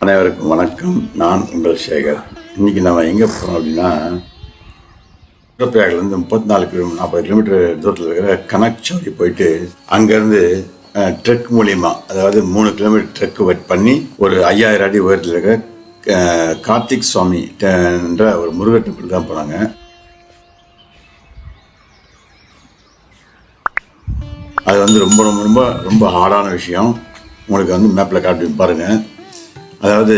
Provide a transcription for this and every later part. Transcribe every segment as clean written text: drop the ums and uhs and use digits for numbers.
அனைவருக்கும் வணக்கம். நான் உங்கள் சேகர். இன்றைக்கி நம்ம எங்கே போகிறோம் அப்படின்னா, ருத்ரப்பிரயாக்லேருந்து 40 கிலோமீட்டர் தூரத்தில் இருக்கிற கனக்சௌரி போயிட்டு அங்கேருந்து ட்ரெக் மூலிமா, அதாவது 3 கிலோமீட்டர் ட்ரெக் பண்ணி ஒரு 5000 அடி உயரத்தில் இருக்கிற கார்த்திக் சுவாமி என்ற ஒரு முருகர் டெம்பிள் தான் போனாங்க. அது வந்து ரொம்ப ரொம்ப ரொம்ப ரொம்ப ஹார்டான விஷயம். உங்களுக்கு வந்து மேப்பில் காட்டி பாருங்கள். அதாவது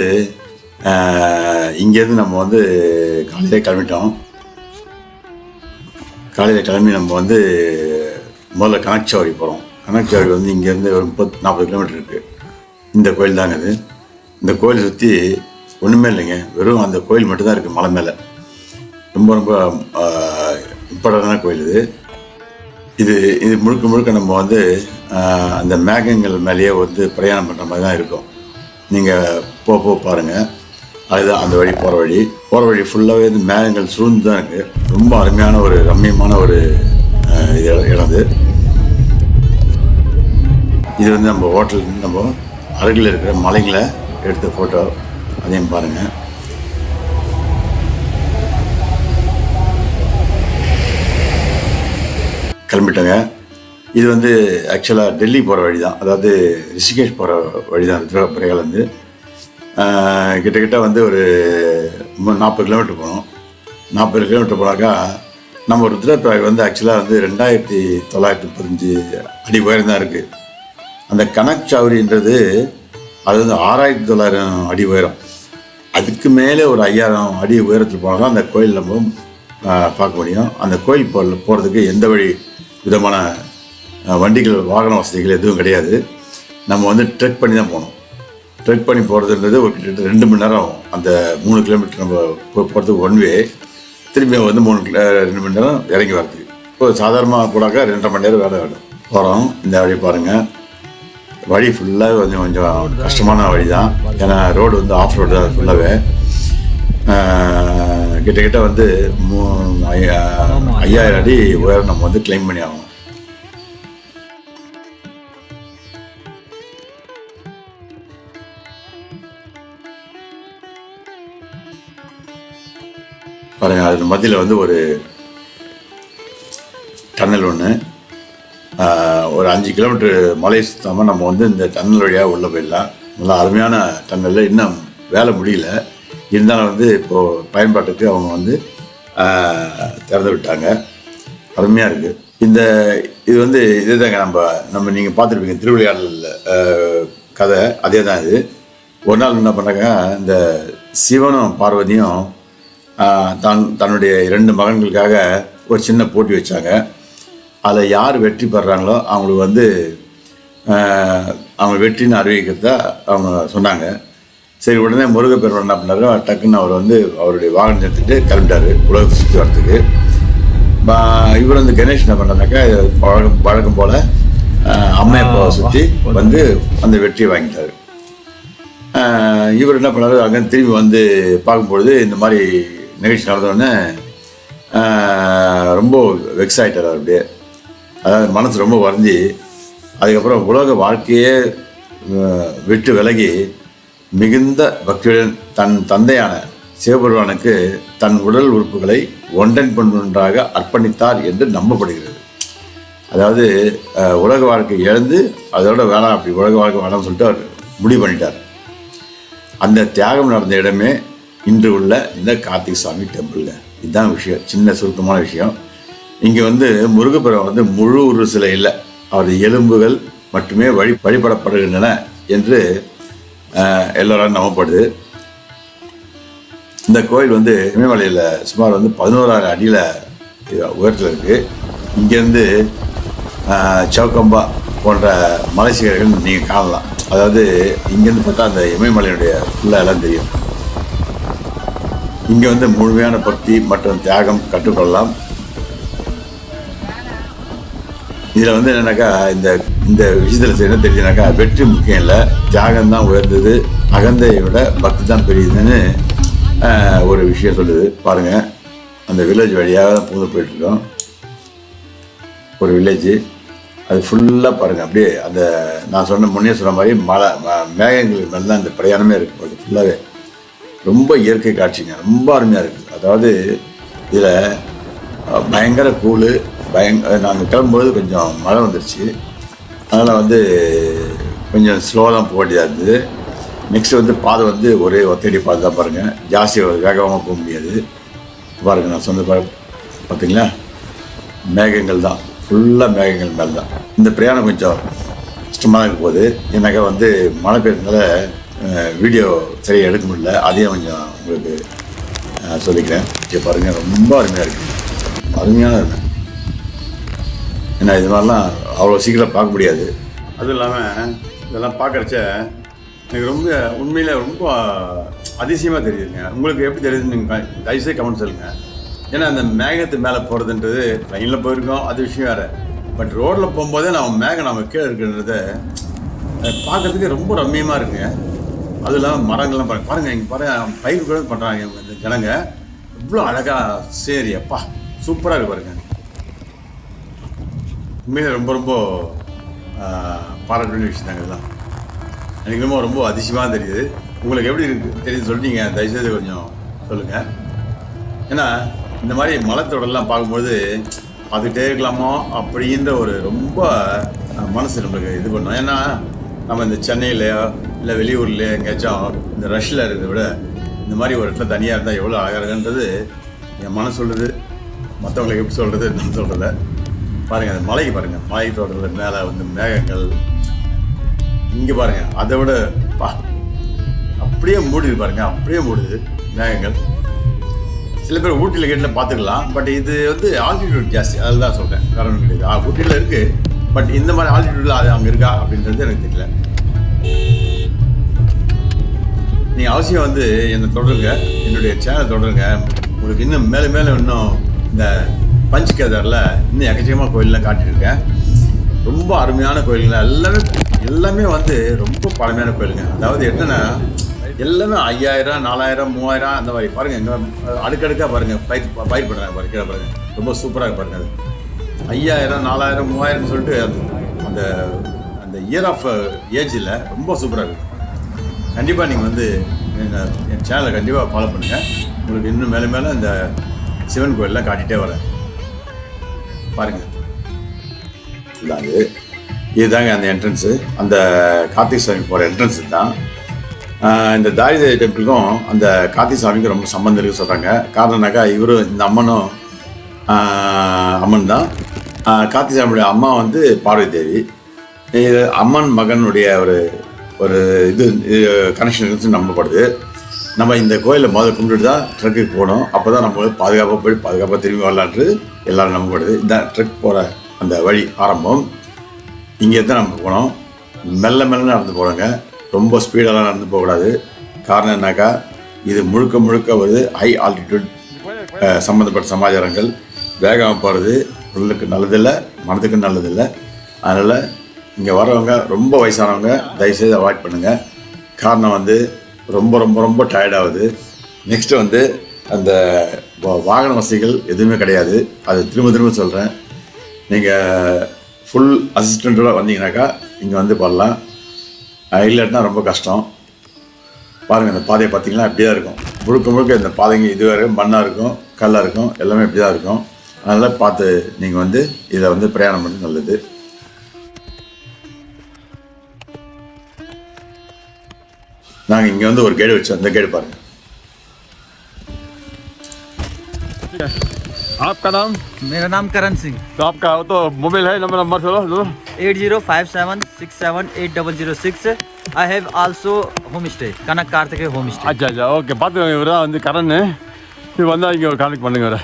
இங்கேருந்து நம்ம வந்து காலையிலே கிளம்பிட்டோம். காலையில் கிளம்பி நம்ம வந்து முதல்ல கனக்சௌரி போகிறோம். கனக்சௌரி வந்து இங்கேருந்து ஒரு 40 கிலோமீட்டர் இருக்குது. இந்த கோயில் தாங்க இது. இந்த கோயில் சுற்றி ஒன்றுமே இல்லைங்க, வெறும் அந்த கோயில் மட்டும்தான் இருக்குது மலை மேலே. ரொம்ப ரொம்ப இம்பார்ட்டண்டான கோயில் இது. இது முழுக்க முழுக்க நம்ம வந்து அந்த மேகங்கள் மேலேயே வந்து பிரயாணம் பண்ணுற மாதிரி தான் இருக்கும். நீங்கள் போக பாருங்கள். அதுதான் அந்த வழி, போகிற வழி ஃபுல்லாகவே வந்து மேகங்கள் சூழ்ந்து தான் இருக்குது. ரொம்ப அருமையான ஒரு ரம்மியமான ஒரு இடம். இது வந்து நம்ம ஹோட்டல், நம்ம அருகில் இருக்கிற மலைங்களை எடுத்த ஃபோட்டோ, அதையும் பாருங்கள். கிளம்பிட்டோங்க. இது வந்து ஆக்சுவலாக டெல்லி போகிற வழி தான், அதாவது ரிஷிகேஷ் போகிற வழி தான். ருத்ரப்பிரயாக்லேருந்து கிட்டத்தட்ட வந்து ஒரு 40 கிலோமீட்டர் போனோம். 40 கிலோமீட்டர் போனாக்கா நம்ம ருத்ரப்பிரயாக் வந்து ஆக்சுவலாக வந்து 2935 அடி உயரம் தான் இருக்குது. அந்த கனக்சௌரின்றது அது வந்து 6900 அடி உயரம். அதுக்கு மேலே ஒரு 5000 அடி உயரத்தில் போனால் அந்த கோயில் நம்ம பார்க்க முடியும். அந்த கோயில் போகிறதுக்கு எந்த வழி விதமான வண்டிகள், வாகன வசதிகள் எதுவும் கிடையாது. நம்ம வந்து ட்ரெக் பண்ணி தான் போகணும். ட்ரெக் பண்ணி போகிறதுன்றது ஒரு கிட்டத்தட்ட 2 மணி நேரம் ஆகும். அந்த 3 கிலோமீட்டர் நம்ம போகிறதுக்கு ஒன் வே, திரும்பி வந்து 2 மணி நேரம் இறங்கி வரதுக்கு. இப்போ சாதாரணமாக போனாக்கா 2.5 மணி நேரம் வேலை வேணும். போகிறோம். இந்த வழி பாருங்கள். வழி ஃபுல்லாக கொஞ்சம் கஷ்டமான வழி தான். ஏன்னா ரோடு வந்து ஆஃப் ரோடு தான் ஃபுல்லாகவே. கிட்டத்தட்ட வந்து 5000 அடி உயரம் நம்ம வந்து கிளைம் பண்ணி ஆகணும். பாருங்கள், அது மத்தியில் வந்து ஒரு டன்னல் ஒன்று, ஒரு 5 கிலோமீட்டர் மலை சுத்தாமல் நம்ம வந்து இந்த டன்னல் வழியாக உள்ளே போயிடலாம். நல்லா அருமையான டன்னலில் இன்னும் வேலை முடியல, இருந்தாலும் வந்து இப்போது பயன்பாட்டுக்கு அவங்க வந்து திறந்து விட்டாங்க. அருமையாக இருக்குது. இது வந்து இதே தாங்க, நம்ம நீங்கள் பார்த்துருப்பீங்க திருவிளையாடல் கதை, அதே தான் இது. ஒரு நாள் என்ன பண்ணாங்க, இந்த சிவனும் பார்வதியும் தன்னுடைய 2 மகன்களுக்காக ஒரு சின்ன போட்டி வச்சாங்க. அதில் யார் வெற்றி பெறாங்களோ அவங்களுக்கு வந்து அவங்க வெற்றின்னு அறிவிக்கிறதா அவங்க சொன்னாங்க. சரி, உடனே முருகப்பெருமான் என்ன பண்ணாரு, டக்குன்னு அவர் வந்து அவருடைய வாகனம் எடுத்துகிட்டு கிளம்பிட்டார் உலகத்தை சுற்றி வரத்துக்கு. இவர் வந்து கணேஷ் என்ன பண்ணாக்கா, வழக்கம் போல் அம்மையப்பாவை சுற்றி வந்து அந்த வெற்றியை வாங்கிட்டார். இவர் என்ன பண்ணார், அங்கே திரும்பி வந்து பார்க்கும்பொழுது இந்த மாதிரி நிகழ்ச்சி நடந்தோடனே ரொம்ப வெக்ஸ் ஆகிட்டார். அப்படியே, அதாவது மனசு ரொம்ப வருந்தி, அதுக்கப்புறம் உலக வாழ்க்கையே விட்டு விலகி மிகுந்த பக்தியுடன் தன் தந்தையான சிவபெருமானுக்கு தன் உடல் உறுப்புகளை ஒன்றொன்றாக அர்ப்பணித்தார் என்று நம்பப்படுகிறது. அதாவது உலக வாழ்க்கை இழந்து அதோட வேணாம், அப்படி உலக வாழ்க்கை வேணாம்னு சொல்லிட்டு அவர் முடிவு பண்ணிட்டார். அந்த தியாகம் நடந்த இடமே இன்று உள்ள இந்த கார்த்திக் சுவாமி டெம்பிளுங்க. இதுதான் விஷயம், சின்ன சுருக்கமான விஷயம். இங்கே வந்து முருகப்பெருமான் வந்து முழு ஒரு சிலை இல்லை, அவரது எலும்புகள் மட்டுமே வழிபடப்படுகின்றன என்று எல்லோரும் நம்பப்படுது. இந்த கோயில் வந்து இமயமலையில் சுமார் வந்து 11,000 அடியில் உயரத்தில் இருக்குது. இங்கேருந்து சௌகம்பா போன்ற மலை சிகரங்கள் நீங்கள் காணலாம். அதாவது இங்கேருந்து பார்த்தா அந்த இமயமலையினுடைய ஃபுல்லாக எல்லாம் தெரியும். இங்கே வந்து முழுமையான பக்தி மற்றும் தியாகம் கற்றுக்கொள்ளலாம். இதில் வந்து என்னன்னாக்கா, இந்த விஷயத்தில் என்ன தெரியுதுனாக்கா, வெற்றி முக்கியம் இல்லை, தியாகம் தான் உயர்ந்தது, அகந்தையை விட பக்தி தான் பெரியதுன்னு ஒரு விஷயம் சொல்லுது. பாருங்கள், அந்த வில்லேஜ் வழியாக தான் பூந்து போயிட்டுருக்கோம். ஒரு வில்லேஜ். அது ஃபுல்லாக பாருங்கள், அப்படியே அந்த நான் முன்னே சொன்ன மாதிரி மழை மேகங்கள் மேலே தான் இந்த பிரயாணமே இருக்குது. அது ஃபுல்லாகவே ரொம்ப இயற்கை காட்சிங்க, ரொம்ப அருமையாக இருக்குது. அதாவது இதில் பயங்கர கூழ், நாங்கள் கிளம்பும்போது கொஞ்சம் மழை வந்துருச்சு, அதனால் வந்து கொஞ்சம் ஸ்லோவாக தான் போக வேண்டியதாக இருந்தது. நெக்ஸ்ட் வந்து பாதை வந்து ஒரே ஒத்தடி பாதை தான் பாருங்கள், ஜாஸ்தி வேகமாக போக முடியாது. பாருங்கள், நான் சொன்ன பார்த்தீங்களா, மேகங்கள் தான், ஃபுல்லாக மேகங்கள் மேலே தான். இந்த பிரயாணம் கொஞ்சம் கஷ்டமாக இருக்க போகுது, ஏன்னாக்கா வந்து மழை பெய்யறதுனால வீடியோ சரியாக எடுக்க முடியல. அதையும் கொஞ்சம் உங்களுக்கு சொல்லிக்கிறேன். இங்கே பாருங்கள், ரொம்ப அருமையாக இருக்குது, அருமையான அருமை. ஏன்னா இது மாதிரிலாம் அவ்வளோ சீக்கிரம் பார்க்க முடியாது. அதுவும் இல்லாமல் இதெல்லாம் பார்க்குறச்ச எனக்கு ரொம்ப உண்மையில் ரொம்ப அதிசயமாக தெரியுதுங்க. உங்களுக்கு எப்படி தெரியுதுன்னு நீங்கள் தயவுசெய்து கமெண்ட் சொல்லுங்கள். ஏன்னா அந்த மேகத்து மேலே போகிறதுன்றது ட்ரெயினில் போயிருக்கோம், அது விஷயம் வேறு. பட் ரோட்டில் போகும்போதே நம்ம கீழே இருக்குன்றத பார்க்குறதுக்கு ரொம்ப ரம்மியமாக இருக்குங்க. அதுவும் இல்லாமல் மரங்கள்லாம் பாருங்கள், இங்கே பயிர் கூட பண்ணுறாங்க இந்த ஜனங்க, இவ்வளோ அழகாக. சரி அப்பா, சூப்பராக இருக்கு பாருங்க. உண்மையிலே ரொம்ப ரொம்ப பாராட்ட வேண்டிய விஷயம் தாங்க இதெல்லாம். எனக்கு ரொம்ப ரொம்ப அதிசயமாக தெரியுது. உங்களுக்கு எப்படி தெரியுது சொல்லிட்டு நீங்கள் தயவுசெய்து கொஞ்சம் சொல்லுங்கள். ஏன்னா இந்த மாதிரி மலைத்தொடரெல்லாம் பார்க்கும்போது பார்த்துக்கிட்டே இருக்கலாமோ அப்படின்ற ஒரு ரொம்ப மனசு நம்மளுக்கு இது பண்ணோம். ஏன்னா நம்ம இந்த சென்னையிலையோ இல்லை வெளியூர்லையோ எங்கேயாச்சும் இந்த ரஷ்ஷில் இருக்கிறத விட இந்த மாதிரி ஒரு இடத்துல தனியாக இருந்தால் எவ்வளோ அழகாக இருக்குன்றது என் மனசு சொல்லுது. மற்றவங்களுக்கு எப்படி சொல்கிறது நான் சொல்கிறத பாருங்கள். அந்த மலைக்கு பாருங்கள், மலை தோட்டத்தில் மேலே வந்து மேகங்கள் இங்கே பாருங்கள், அதை விட அப்படியே மூடுது பாருங்கள், அப்படியே மூடுது மேகங்கள். சில பேர் ஊட்டியில் கேட்டில் பார்த்துக்கலாம், பட் இது வந்து ஆல்டிடியூட் ஜாஸ்தி, அதில் தான் சொல்கிறேன், காரணம் கிடையாது. ஊட்டியில் இருக்குது, பட் இந்த மாதிரி ஆல்டிடியூடில் அது அங்கே இருக்கா அப்படின்றது எனக்கு தெரியல. நீங்கள் அவசியம் வந்து என்னை தொடருங்க, என்னுடைய சேனலை தொடருங்க. உங்களுக்கு இன்னும் மேலே மேலே இன்னும் இந்த பஞ்ச்கேதாரில் இன்னும் எக்கச்சக்கமாக கோயிலெலாம் காட்டியிருக்கேன். ரொம்ப அருமையான கோயிலுங்க, எல்லாமே வந்து ரொம்ப பழமையான கோயிலுங்க. அதாவது என்னென்னா எல்லாமே 5000, 4000, 3000 அந்த மாதிரி பாருங்கள். எங்கே அடுக்கடுக்காக பாருங்கள், பயிர் பண்ணுறாங்க பாருங்கள், கீழே பாருங்கள், ரொம்ப சூப்பராக பாருங்கள். அது 5000, 4000, 3000 சொல்லிட்டு அந்த அந்த இயர் ஆஃப் ஏஜில் ரொம்ப சூப்பராக இருக்குது. கண்டிப்பாக நீங்கள் வந்து என் சேனலை கண்டிப்பாக ஃபாலோ பண்ணுங்கள். உங்களுக்கு இன்னும் மேலே மேலே இந்த சிவன் கோயிலெலாம் காட்டிகிட்டே வரேன் பாருங்கள். இதுதாங்க அந்த என்ட்ரன்ஸு, அந்த கார்த்திகை சாமி போகிற என்ட்ரன்ஸு தான். இந்த தாரிதேவி டெம்பிளுக்கும் அந்த கார்த்திகை சாமிக்கும் ரொம்ப சம்பந்தம் இருக்குன்னு சொல்கிறாங்க. காரணம்னாக்கா இவரும் இந்த அம்மன் தான். கார்த்திகை சாமியுடைய அம்மா வந்து பார்வதி தேவி. இது அம்மன் மகனுடைய ஒரு இது கனெக்ஷன் இருக்குன்னு நம்பப்படுது. நம்ம இந்த கோயிலை முதல்ல கும்பிட்டு தான் ட்ரக்குக்கு போகணும், அப்போ தான் நம்ம பாதுகாப்பாக போய் பாதுகாப்பாக திரும்பி வரலான்ட்டு எல்லோரும் நம்பப்படுது. இதுதான் ட்ரக் போகிற அந்த வழி ஆரம்பம். இங்கே தான் நம்ம போகணும், மெல்ல மெல்ல நடந்து போகணுங்க, ரொம்ப ஸ்பீடெல்லாம் நடந்து போகக்கூடாது. காரணம் என்னாக்கா இது முழுக்க ஒரு ஹை ஆல்டிடியூட் சம்மந்தப்பட்ட சமாச்சாரங்கள். வேகமாக போகிறது உடலுக்கு நல்லதில்லை, மனதுக்கு நல்லதில்லை. அதனால் இங்கே வரவங்க ரொம்ப வயசானவங்க தயவுசெய்து அவாய்ட் பண்ணுங்கள். காரணம் வந்து ரொம்ப ரொம்ப ரொம்ப டயர்டாகுது. நெக்ஸ்ட்டு வந்து அந்த வாகன வசதிகள் எதுவுமே கிடையாது. அது திரும்ப சொல்கிறேன். நீங்கள் ஃபுல் அசிஸ்டண்ட்டோட வந்தீங்கன்னாக்கா இங்கே வந்து பண்ணலாம், இல்லாட்டினா ரொம்ப கஷ்டம். பாருங்கள், இந்த பாதையை பார்த்தீங்கன்னா இப்படி தான் இருக்கும். முழுக்க இந்த பாதைங்க இதுவரை மண்ணாக இருக்கும், கல்லாக இருக்கும், எல்லாமே இப்படி தான் இருக்கும். அதனால் பார்த்து நீங்கள் வந்து இதை வந்து பிரயாணம் பண்ணி நல்லது. நாங்கள் இங்கே வந்து ஒரு கைடு வச்சோம், அந்த கைடு பாருங்கள். आपका नाम? मेरा नाम करण सिंह। तो आपका तो मोबाइल है, नंबर चलो 8057680006। I have also home stay, Kanak Karthike home stay. अच्छा ஓகே, பார்த்துக்கோங்க. இவர் தான் வந்து கரண். இது வந்தால் இங்கே கான்டெக்ட் பண்ணுங்க வர.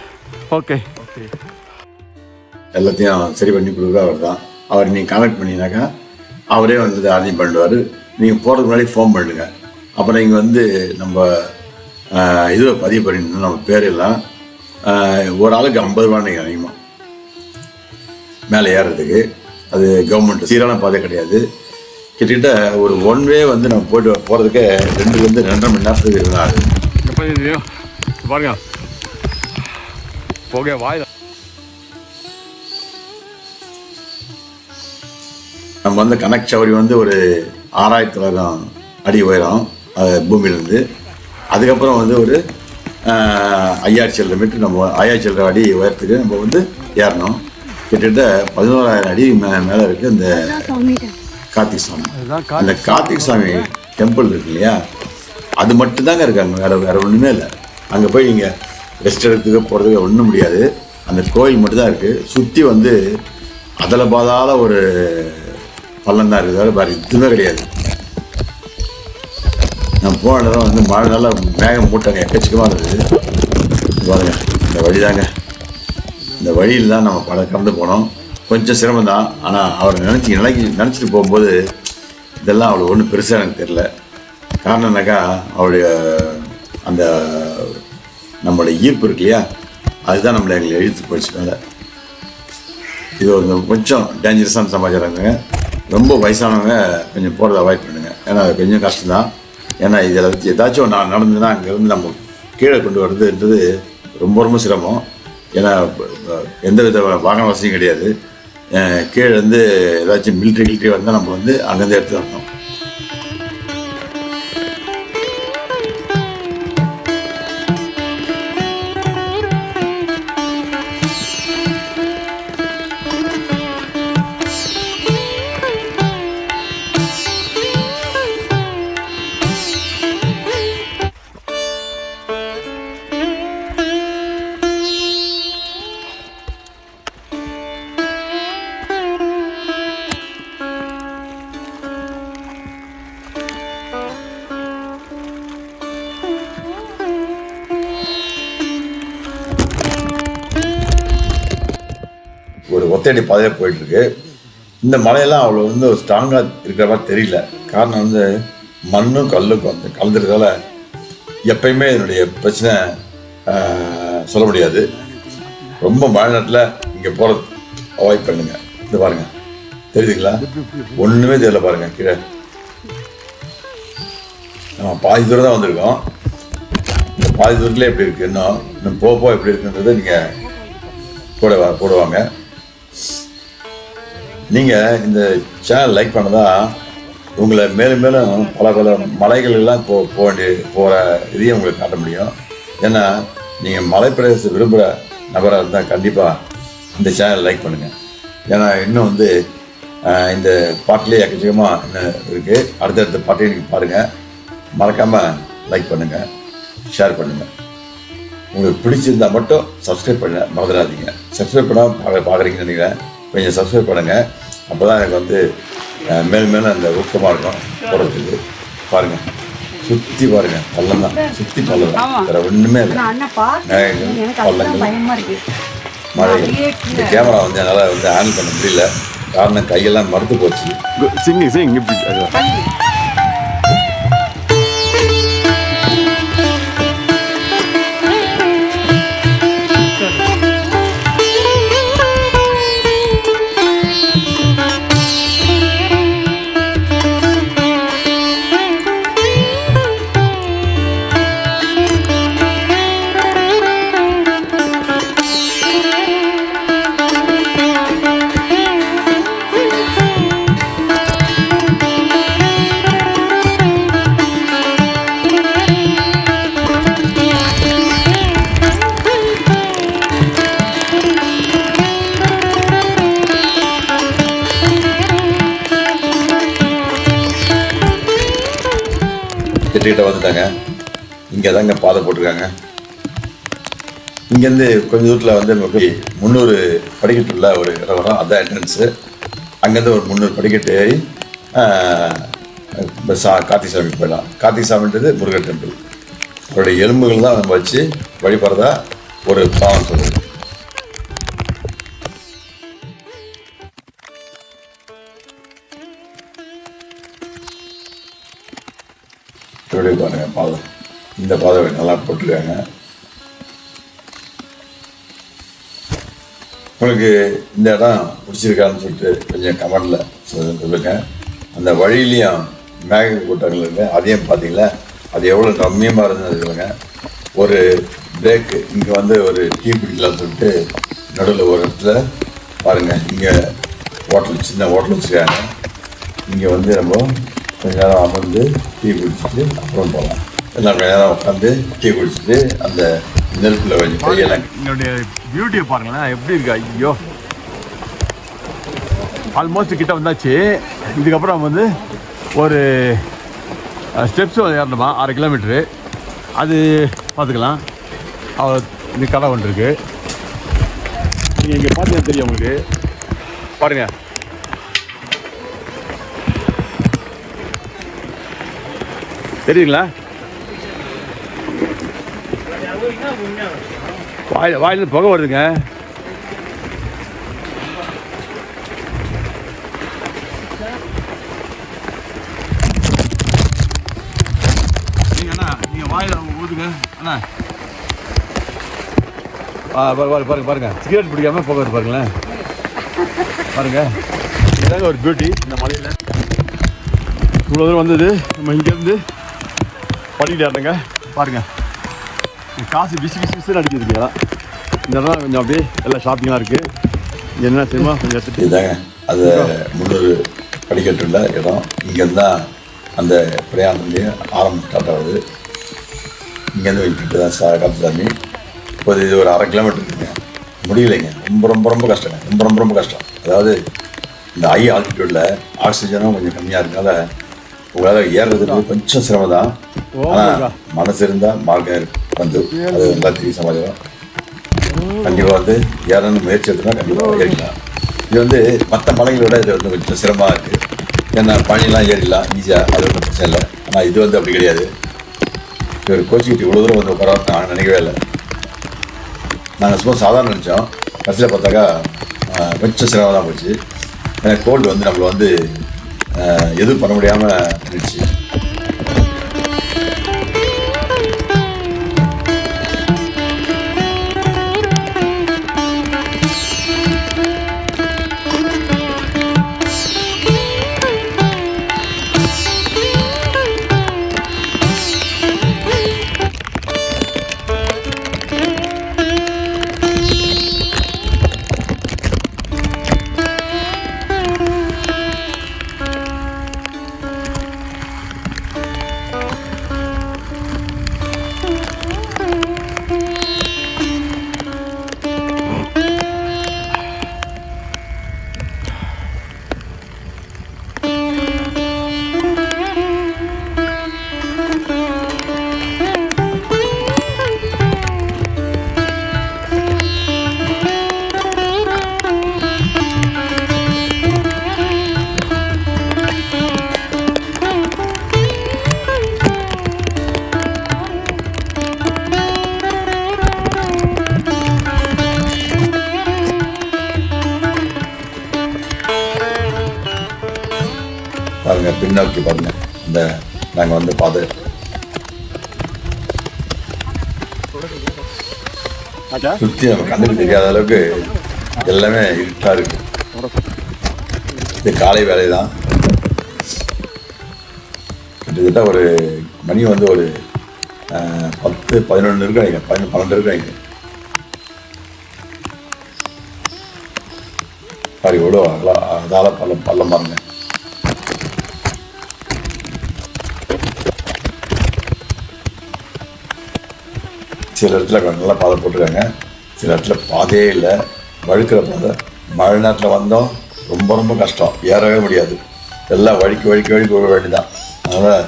ஓகே எல்லாத்தையும் சரி பண்ணி கொடுக்குற அவர் தான். அவர் நீங்கள் கான்டெக்ட் பண்ணிங்கனாக்கா அவரே வந்து அரேஞ்ச் பண்ணிடுவார். நீங்கள் போகிறதுக்கு முன்னாடி ஃபோன் பண்ணுங்க. அப்புறம் இங்கே வந்து நம்ம இதுவை பதிவு பண்ணிடணும், நம்ம பேரெல்லாம். ஒரு ஆளுக்கு 50 ரூபா நீங்கள் அதிகமாக மேலே ஏறுறதுக்கு. அது கவர்மெண்ட் சீரான பாதை கிடையாது. கிட்டத்தட்ட ஒரு 1 வே வந்து நம்ம போகிறதுக்கு 2 மணி நேரத்துக்கு இருந்தால் பாருங்க போக வாய் நம்ம வந்து கனக் சௌரி வந்து ஒரு 6900 அடி உயரம் பூமியிலேருந்து. அதுக்கப்புறம் வந்து ஒரு 5000 சில்லரை மீட்டர் நம்ம 5000 சில்லரை அடி உயரத்துக்கு நம்ம வந்து ஏறணும். கிட்டத்தட்ட 11000 அடி மேலே இருக்குது இந்த கார்த்திக் சாமி. அந்த கார்த்திக் சாமி டெம்பிள் இருக்கு இல்லையா, அது மட்டும்தாங்க இருக்காங்க, வேறு ஒன்றுமே இல்லை. அங்கே போய் நீங்கள் ரெஸ்ட் எடுத்துக்க போகிறதுக்கு ஒன்றும் முடியாது. அந்த கோயில் மட்டும்தான் இருக்குது. சுற்றி வந்து அதில் பாதாள ஒரு பள்ளம் தான் இருக்குது, வேறு எதுவுமே கிடையாது. நான் போன இடம் வந்து மழை நல்லா மேகம் மூட்டாங்க, எக்கச்சக்கமாக இருந்தது. பாருங்க, இந்த வழி தாங்க, இந்த வழியில் தான் நம்ம கடந்து போனோம். கொஞ்சம் சிரமம் தான், ஆனால் அவரை நினச்சிட்டு போகும்போது இதெல்லாம் அவ்வளோ ஒன்றும் பெருசாக எனக்கு தெரில. காரணம் என்னக்கா, அவருடைய அந்த நம்மளுடைய ஈர்ப்பு இருக்கு இல்லையா, அதுதான் நம்மளை எங்களை இழுத்து போயிடுச்சு மேலே. இது ஒரு கொஞ்சம் டேஞ்சரஸான சமாச்சாரங்க. ரொம்ப வயசானவங்க கொஞ்சம் போகிறத அவாய்ட் பண்ணுங்கள், ஏன்னா அது கொஞ்சம் கஷ்டம்தான். ஏன்னா இதில் ஏதாச்சும் நான் நடந்ததுன்னா அங்கேருந்து நம்ம கீழே கொண்டு வர்றதுன்றது ரொம்ப ரொம்ப சிரமம். ஏன்னா எந்த வித வாகன வசதியும் கிடையாது. கீழே வந்து ஏதாச்சும் மிலிட்ரி வந்தால் நம்ம வந்து அங்கேருந்து எடுத்து வரணும். ஒரு ஒத்தையடி பாதையாக போயிட்டுருக்கு. இந்த மலையெல்லாம் அவ்வளோ வந்து ஒரு ஸ்ட்ராங்காக இருக்கிற மாதிரி தெரியல. காரணம் வந்து மண்ணும் கல்லுக்கும் வந்து கலந்துருக்கிறதால எப்பயுமே என்னுடைய பிரச்சனை சொல்ல முடியாது. ரொம்ப மழை நேரத்தில் இங்கே போகிறது அவாய்ட் பண்ணுங்க. இது பாருங்கள், தெரியுதுங்களா? ஒன்றுமே தெரியல பாருங்கள். கீழே நம்ம பாதி தூரம் தான் வந்திருக்கோம். இந்த பாதி தூரத்தில் எப்படி இருக்குது, இன்னும் போக எப்படி இருக்குன்றதை நீங்கள் போடுவாங்க. நீங்கள் இந்த சேனல் லைக் பண்ணதான் உங்களை மேலும் மேலும் பல மலைகள் எல்லாம் போகிற இதையும் உங்களுக்கு காட்ட முடியும். ஏன்னா நீங்கள் மலைப்பிரதேசத்தை விரும்புகிற நபராக இருந்தால் கண்டிப்பாக இந்த சேனல் லைக் பண்ணுங்கள். ஏன்னா இன்னும் வந்து இந்த பாட்டிலே எக்கச்சக்கமாக இன்னும் இருக்குது. அடுத்தடுத்த பாட்டையும் நீங்கள் பாருங்கள். மறக்காமல் லைக் பண்ணுங்கள், ஷேர் பண்ணுங்கள். உங்களுக்கு பிடிச்சிருந்தால் மட்டும் சப்ஸ்கிரைப் பண்ண மறந்துடாதீங்க. சப்ஸ்கிரைப் பண்ணால் பார்க்குறீங்கன்னு நினைக்கிறேன். கொஞ்சம் சப்ஸ்கிரைப் பண்ணுங்கள். அப்போ தான் எனக்கு வந்து மேலும் மேலும் அந்த ஊக்கமாக இருக்கும் போடுறதுக்கு. பாருங்கள், சுற்றி பாருங்கள், பள்ளம் தான், சுற்றி பள்ளம் தான், வேறு ஒன்றுமே இல்லை. பள்ளங்கள், மழை. இந்த கேமரா வந்து என்னால் வந்து ஹேண்டில் பண்ண முடியல. காரணம் கையெல்லாம் மறுத்து போச்சு. கிட்ட வந்துட்டாங்க. இங்கே தாங்க பாதை போட்டிருக்காங்க. இங்கேருந்து கொஞ்சம் தூரத்தில் வந்து நமக்கு 300 படிக்கட்டு உள்ள ஒரு இடம் வரும், அதுதான் என்ட்ரன்ஸு. அங்கேருந்து ஒரு 300 படிக்கட்டு ஏறி கார்த்திக் சாமி போயிடலாம். கார்த்திக் சாமின்றது முருகன் டெம்பிள். அவருடைய எலும்புகள் தான் நம்ம வச்சு வழிபடுறதா ஒரு பாவம் சொல்லுது. எப்படி பாருங்க பாதை, இந்த பாதை நல்லா போட்டிருக்காங்க. உங்களுக்கு இந்த இடம் பிடிச்சிருக்கான்னு சொல்லிட்டு கொஞ்சம் கமெண்டில் சொல்லுங்கள். அந்த வழியிலையும் மேக கூட்டங்கள் இருக்குது, அதையும் பார்த்தீங்களா, அது எவ்வளோ ரம்மியமாக இருந்தது இல்லைங்க. ஒரு பிரேக்கு இங்கே வந்து ஒரு டீ பிடிக்கலான்னு சொல்லிட்டு நடுவில் ஒரு இடத்துல பாருங்கள், இங்கே ஹோட்டல், சின்ன ஹோட்டல் வச்சுருக்காங்க. இங்கே வந்து நம்ம கொஞ்ச நேரம் அமர்ந்து டீ குடிச்சிட்டு அப்புறம் போகலாம். எல்லாம் கொஞ்ச நேரம் உட்காந்து டீ குடிச்சிட்டு அந்த நெருப்பில் கொஞ்சம் கையெல்லாம். என்னுடைய பியூட்டியை பாருங்களேன் எப்படி இருக்கு. ஐயோ, ஆல்மோஸ்ட் கிட்ட வந்தாச்சு. இதுக்கப்புறம் வந்து ஒரு ஸ்டெப்ஸ் ஏறணுமா 6 கிலோமீட்ரு. அது பார்த்துக்கலாம். இந்த கடை ஒன்று இருக்குது. நீங்கள் இங்கே பார்த்தீங்கன்னா தெரியும் உங்களுக்கு. பாருங்கள், தெரியுங்களா? வாயிலிருந்து புகை வருதுங்க. நீங்கள் வாயில் ஊதுங்க அண்ணா. பாருங்க சிகரெட் பிடிக்காம புகை வருது பாருங்களேன். பாருங்க, இதாங்க ஒரு பியூட்டி இந்த மலையில். இவ்வளோ தூரம் வந்தது. நம்ம இங்கேருந்து படிக்கிட்டு ஆடுங்க. பாருங்கள், காசு பிசி அடிச்சிருக்கு. இந்த இடம் கொஞ்சம் அப்படியே எல்லாம் ஷாப்பிங்காக இருக்குது. என்ன செய்யுமா கொஞ்சம் எடுத்துட்டு இதாங்க அது 300 படிக்கட்டுள்ள இடம். இங்கேருந்து தான் அந்த பிரயாணத்துலேயே ஆரம்பம் ஸ்டார்ட் ஆகுது. இங்கேருந்து வச்சுட்டு தான் காத்துசாமி. இப்போது இது ஒரு 1/2 கிலோமீட்டர் இருக்குங்க. முடியலைங்க. ரொம்ப கஷ்டங்க. ரொம்ப கஷ்டம். அதாவது இந்த ஹை ஆல்டிடியூடில் ஆக்சிஜனும் கொஞ்சம் கம்மியாக இருக்கனால உங்களால் ஏறுறதுக்கு கொஞ்சம் சிரமம் தான். ஆனால் மனசு இருந்தால் மார்க்கம் வந்து அது எல்லாத்தையும் சமாளிக்கும். கண்டிப்பாக வந்து ஏறணும்னு முயற்சி எடுத்துனா கண்டிப்பாக ஏறிக்கலாம். இது வந்து மற்ற மலைகளோட இது வந்து கொஞ்சம் சிரமமாக இருக்குது. ஏன்னா பனிலாம் ஏறிடலாம் ஈஸியாக, அது ஒன்றும் பிரச்சனை இல்லை. ஆனால் இது வந்து அப்படி கிடையாது. இவர் கோச்சிக்கிட்டு இவ்வளோ தூரம் வந்து உட்கார நான் நினைக்கவே இல்லை. நாங்கள் சும்மா சாதாரண நினச்சோம். கடைசியில் பார்த்தாக்கா கொஞ்சம் சிரமம் தான் போச்சு. ஏன்னா கோல்டு வந்து நம்மளை வந்து எதுவும் பண்ண முடியாமல் இருந்துச்சு. பாருங்கள், பின்னோக்கி பாருங்கள். இந்த நாங்கள் வந்து பாதை சுற்றி நம்ம கண்ணுக்கு தெரியாத அளவுக்கு எல்லாமே இருட்டாக இருக்கு. இது காலை வேலை தான். கிட்டத்தட்ட ஒரு மணி வந்து ஒரு 10-11 இருக்காங்க, 12 இருக்காங்க. பாரு எவ்வளோ அதால பள்ளம் பாருங்க. சில இடத்துல நல்லா பாதை போட்டிருக்காங்க, சில இடத்துல பாதையே இல்லை, வழுக்கிற பாதை. மழை நேரத்தில் வந்தோம் ரொம்ப கஷ்டம், ஏறவே முடியாது. எல்லாம் வழுக்கி போக வேண்டியதான். அதனால்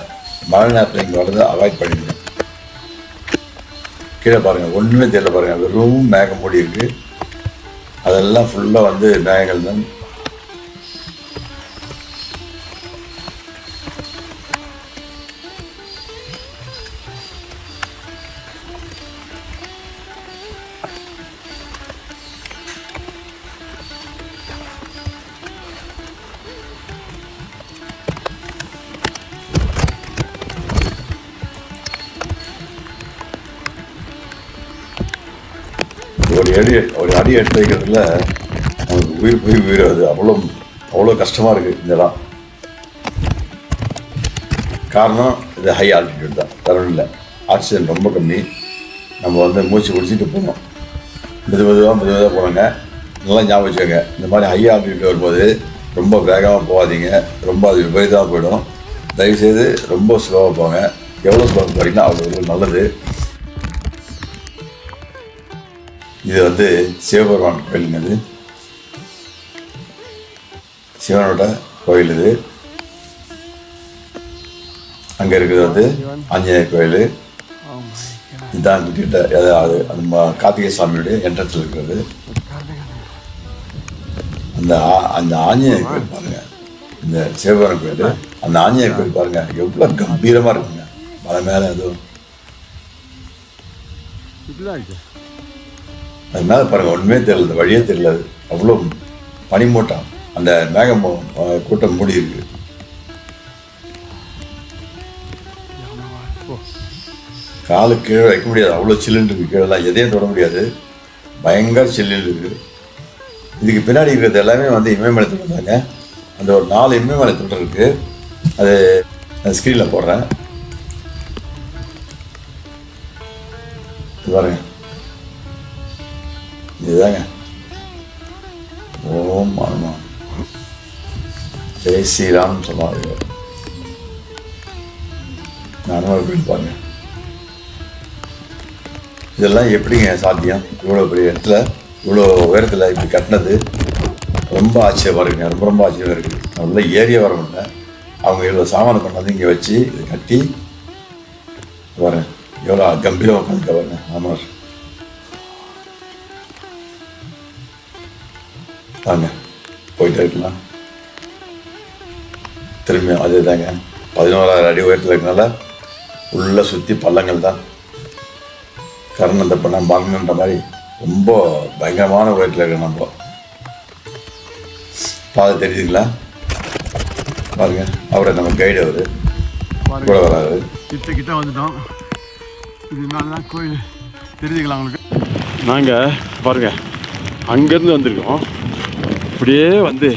மழை நேரத்தில் இங்கே வரதை அவாய்ட் பண்ணிடுங்க. கீழே பாருங்கள், ஒன்றுமே தெரியல பாருங்கள். வெறும் மேகம் மூடி இருக்குது. அதெல்லாம் ஃபுல்லாக வந்து மேகங்கள் தான். ஒரு அடி எடுத்து வைக்கிறதுல நமக்கு உயிர் அது அவ்வளோ கஷ்டமாக இருக்குது இந்த இடம். காரணம் இது ஹை ஆல்டிடியூட் தான், தரம் இல்லை. ஆக்சிஜன் ரொம்ப கம்மி. நம்ம வந்து மூச்சு பிடிச்சிட்டு போகணும். மெதுவாக போகிறோங்க. நல்லா ஞாபகம் வச்சுக்கோங்க. இந்த மாதிரி ஹை ஆல்டிடியூட் வரும்போது ரொம்ப வேகமாக போகாதீங்க, ரொம்ப அது விபரீதமாக போயிடும். தயவுசெய்து ரொம்ப ஸ்லோவாக போங்க. எவ்வளோ ஸ்லோவாக போகிறீங்களோ அவ்வளோ நல்லது. இது வந்து சிவபெருமான் கோயிலுங்க. இது சிவனோட கோயில். இது அங்கே இருக்கிறது வந்து ஆஞ்சநேயர் கோயில். இதுதான் கிட்ட அதாவது அந்த கார்த்திகை சாமியுடைய என்ட்ரன்ஸில் இருக்கிறது. அந்த ஆஞ்சநேயர் கோயில் பாருங்கள், இந்த சிவபெருமான் கோயில், அந்த ஆஞ்சநேயர் கோயில் பாருங்கள் எவ்வளோ கம்பீரமாக இருக்குங்க. மலை மேலே அதுவும் அது மேலே பாருங்கள், ஒன்றுமே தெரியல, வழியே தெரியல. அவ்வளோ பனிமூட்டம், அந்த மேகம் கூட்டம் மூடி இருக்கு. காலு கீழே வைக்க முடியாது, அவ்வளோ சில்லுன்னு இருக்குது. கீழெல்லாம் எதையும் தொட முடியாது, பயங்கர சில்லுன்னு இருக்குது. இதுக்கு பின்னாடி இருக்கிறது எல்லாமே வந்து இமயமலை தொடர் தாங்க. அந்த ஒரு 4 இமயமலை தொடர் இருக்குது. அது ஸ்க்ரீனில் போடுறேன், இது பாருங்க. இதுதாங்க ஓம் ஆமாம் ஜெய் ஸ்ரீராம் சொல்லுவாங்க. அனுமதி கோயில் பாருங்க. இதெல்லாம் எப்படிங்க சாத்தியம்? இவ்வளோ பெரிய இடத்துல, இவ்வளோ உயரத்தில் இப்படி கட்டினது ரொம்ப ஆச்சரியமாக இருக்குங்க. ரொம்ப ரொம்ப ஆச்சரியமாக இருக்குது. நல்லா ஏரியா வர முடியல. அவங்க இவ்வளோ சாமானை கொண்டாந்து இங்கே வச்சு இதை கட்டி பாருங்க, எவ்வளோ கம்பீரம் உட்காந்துக்க பாருங்க. ஆமாம் வாங்க போயிட்டே இருக்கலாம். திரும்பியும் அதே தாங்க, 11,000 அடி உயரத்தில் இருக்கனால உள்ளே சுற்றி பள்ளங்கள் தான். கர்ணந்த பண்ண பாங்கன்ற மாதிரி ரொம்ப பயங்கரமான உயரத்தில் இருக்க நம்ம பாதை தெரியுதுங்களா? பாருங்க, அவரை நம்ம கைடு அவரு கூட வராது. கிட்ட வந்துட்டோம். இது தான் கோயில் தெரிஞ்சுக்கலாம் உங்களுக்கு. நாங்கள் பாருங்க அங்கேருந்து வந்திருக்கோம். இப்படியே வந்து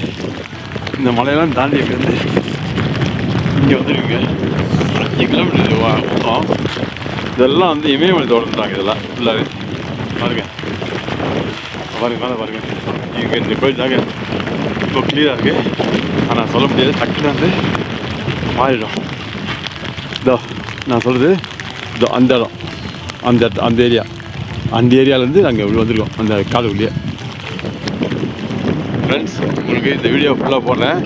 இந்த மலையெல்லாம் தாண்டி இங்கேருந்து இங்கே வந்துருக்குங்க. 5 கிலோமீட்டர் மொத்தம். இதெல்லாம் வந்து இமயமலை தொடர்ந்துட்டாங்க. இதெல்லாம் ஃபுல்லாகவே பாருங்க பாருங்க மேலே பாருங்க. இங்கே இந்த கோயில் தாங்க இப்போ கிளியராக இருக்குது. ஆனால் சொல்ல முடியாது, டக்குன்னு வந்து மாறிடும். இதோ நான் சொல்கிறது, இதோ அந்த இடம், அந்த ஏரியா, அந்த ஏரியாவிலேருந்து நாங்கள் இப்படி வந்திருக்கோம், அந்த காடுக்குள்ளேயே. ஃப்ரெண்ட்ஸ், உங்களுக்கு இந்த வீடியோ ஃபுல்லாக போடுறேன்,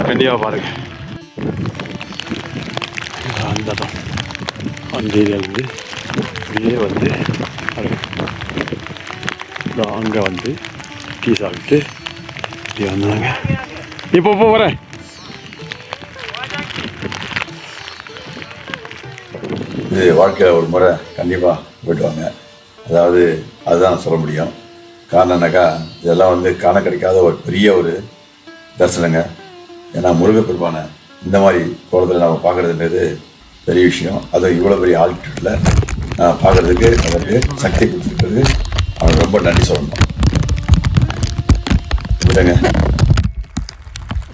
கண்டிப்பாக பாருங்கள். அந்த இடம், அந்த ஏரியாவிலேருந்து இப்படியே வந்து அங்கே வந்து டீ சாப்பிட்டு இப்படி வந்தாங்க. இப்போ வரேன். இது வாழ்க்கையில் ஒரு முறை கண்டிப்பாக போய்ட்டு வாங்க. அதாவது அதுதான் சொல்ல முடியும். காரணம்னாக்கா இதெல்லாம் வந்து காண கிடைக்காத ஒரு பெரிய ஒரு தரிசனங்க. ஏன்னா முருகப்பெருமானை இந்த மாதிரி கோலத்தில் நம்ம பார்க்குறதுன்றது பெரிய விஷயம். அதுவும் இவ்வளோ பெரிய ஆல்டிடியூடில் பார்க்குறதுக்கு அவருக்கு சக்தி கொடுத்துருக்கிறது அவனுக்கு ரொம்ப நன்றி சொல்லணும். விடுங்க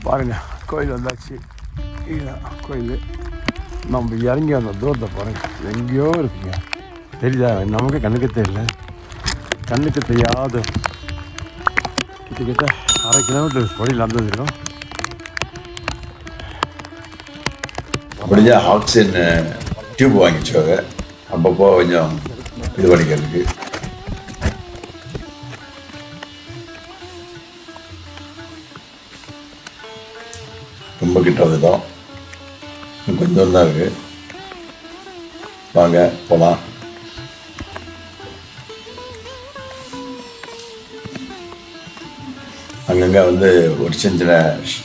பாருங்க, கோயில் வந்தாச்சு. இதுதான் கோயில். நம்ம இறங்கி வந்த தூரத்தை பாருங்க, எங்கேயோ இருக்குங்க. தெரியுதா? நமக்கு கண்ணுக்கு தெரியல, கண்ணுக்கு தெரியாத கிட்டத்தட்ட 1/2 கிலோமீட்டர் வழியில் நடந்துருக்கோம். அப்படியே ஆக்சிஜன் டியூப் வாங்கிச்சுவாங்க அப்பப்போ கொஞ்சம் இது பண்ணிக்கிறதுக்கு. ரொம்ப கிட்ட வந்துட்டோம், கொஞ்சம் தான் இருக்குது. வாங்க போகலாம். அங்கங்கே வந்து ஒரு சின்ன சின்ன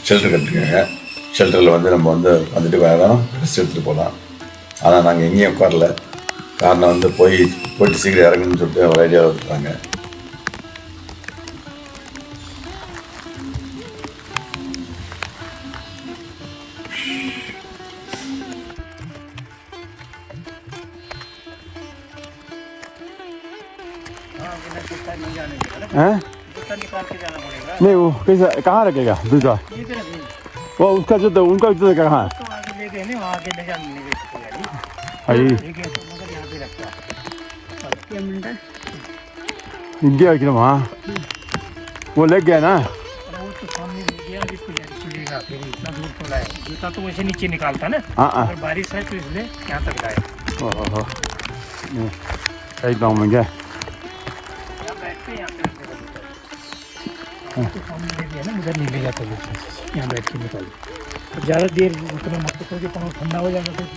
ஷெல்டர் கட்டிருக்காங்க. ஷெல்டரில் வந்து நம்ம வந்து வந்துட்டு வேறு ரெஸ்ட் எடுத்துகிட்டு போகலாம். ஆனால் நாங்கள் எங்கேயும் உட்காரல. காரணம் வந்து போயிட்டு சீக்கிரம் இறங்கணும்னு சொல்லிட்டு ஒரு ஐடியாவில் இருக்காங்க. नहीं वो कैसा कहाँ रखेगा दूसरा? वो उसका जो तो उनका जो कहाँ है? इनके वहाँ वो लग गया ना? हमने मीडिया भी तैयारी कीजिएगा, फिर इतना दूर तो लाए, जूता तो वैसे नीचे निकालता ना, हाँ हाँ अगर बारिश है तो इसलिए यहाँ तक लाए। ओहो एकदम क्या यहाँ बैठते हैं, यहाँ पे रख देगा जूता। तो सामने ले लिया ना, उधर नहीं ले जाता जूता, यहाँ बैठ के निकाल। तो ज़्यादा देर उतना मत करके पाँव ठंडा हो जाएगा, फिर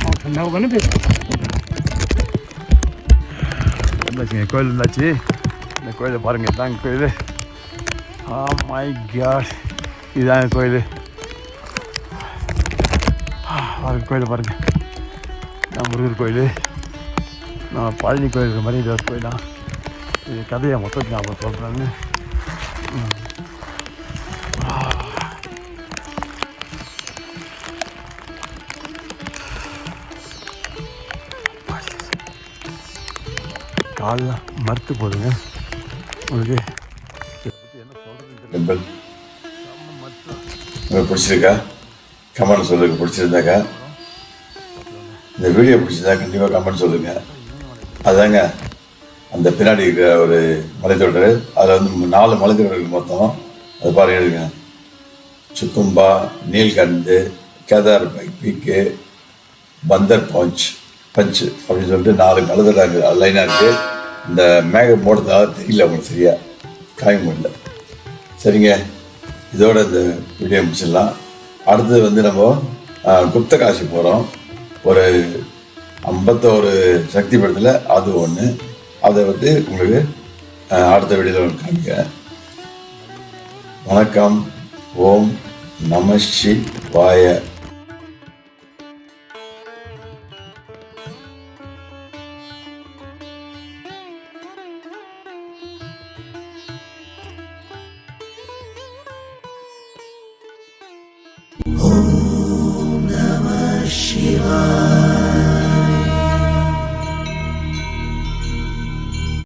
पाँव ठंडा होगा ना फिर। வந்தாச்சுங்க கோயில் வந்தாச்சு. இந்த கோயிலை பாருங்கள், இதாங்க கோயில். மை காட், இதாங்க கோயில். பாருங்க கோயிலை பாருங்கள், நான் முருகர் கோயில். நான் பழனி கோயில் மாதிரி இது ஒரு கோயிலா. இது கதையை மொத்தம் ஞாபகம் சொல்கிறாங்க. காலெலாம் மறுத்து போடுங்க உங்களுக்கு. இதை பற்றி என்ன சொல்கிறது டெம்பிள் உங்களுக்கு பிடிச்சிருக்கா? கமெண்ட் சொல்லுங்கள். பிடிச்சிருந்தாக்கா இந்த வீடியோ பிடிச்சிருந்தா கண்டிப்பாக கமெண்ட் சொல்லுங்கள். அதுதாங்க அந்த பின்னாடி இருக்கிற ஒரு மலைத்தொடர். அதில் வந்து 4 மலைத்தொடர்கள் மொத்தம். அது பாருங்க எடுங்க. சுக்கும்பா, நீல்கண்டு, கேதார் பீக்கு, பந்தர் பஞ்ச் அப்படின்னு சொல்லிட்டு 4 மலைத்தொடர் லைனாக இருக்குது. இந்த மேகம் போடுறதால தெரியல உங்களுக்கு, சரியா காய முடியல. சரிங்க, இதோட இந்த வீடியோ முடிச்சிடலாம். அடுத்தது வந்து நம்ம குப்தகாசி போகிறோம். ஒரு 51 சக்தி படத்தில் அது ஒன்று. அதை வந்து உங்களுக்கு அடுத்த வீடியோவில் காமிக்கிறேன். வணக்கம். ஓம் நம சிவாய. Shiva.